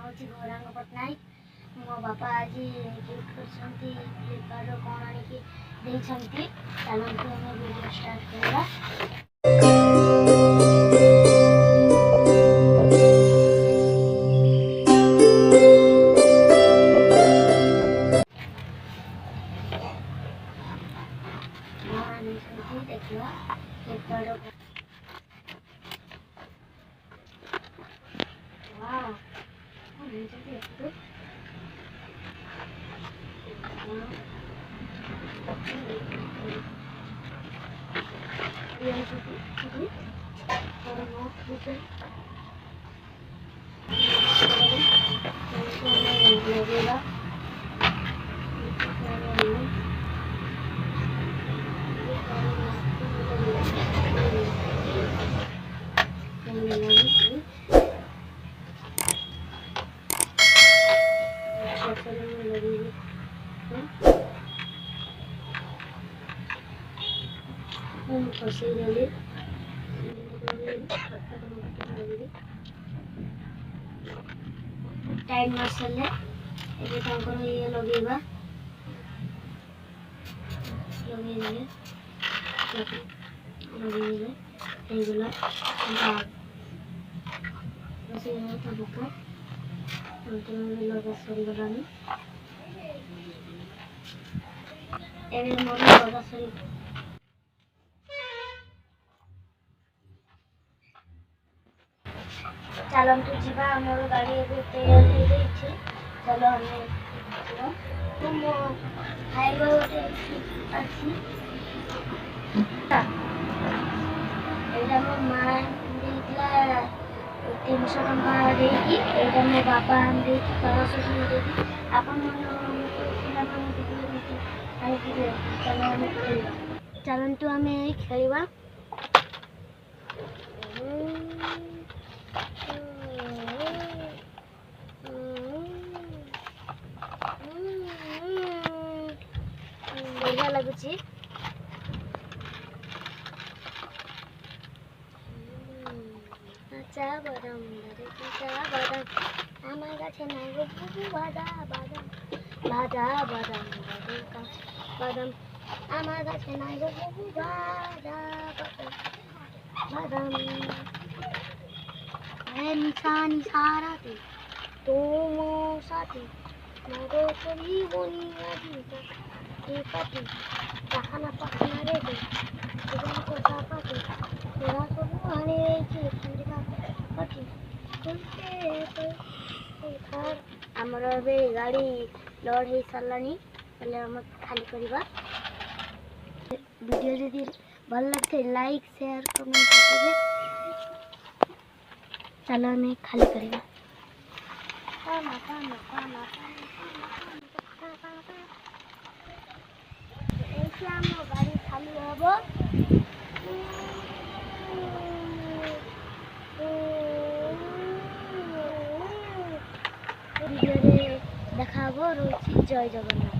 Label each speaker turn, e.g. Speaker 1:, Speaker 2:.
Speaker 1: हूँ गौरांग पट्टनायक। मो बापा आज गिफ्ट कर फ्लिपकार्ट कौन आनिकी चलते आम वीडियो स्टार्ट करवा। देखिए फ्लिपकार्ट लगेगा टाइम मार्शल ये लगेगा लगा सरीगलानी लगा सरी चलतु जीवा आमर गाड़ी तैयार हो जाइए। चलो हमें खाइबा गोटे अच्छी एटा मो माँ देला 300 टंका देकी एटा मो बापा दे 500 देकी आपन चलतु आम खेलवा। बढ़िया लगुच काचा बादाम काचा बादाम आम गाছে নাই গো বুবু ভাজা বাদাম ভাজা বাদাম বাদাম আমার গাছে নাই গো বুবু ভাজা বাদাম निशान इशारा थे तुम साथी मरो कभी बोनी आदि पति जहाना पकना रे दे तुम को सापाते मेरा तो आने रही ठंडा पति कुलते घर हमर बे गाड़ी लोड हे सरलानी पहले हम खाली करबा। वीडियो यदि भल लगते लाइक शेयर कमेंट करिए। चलो हमें खाली करेगा गाड़ी खाली हम वीडियो देखा रही जय जगन्नाथ।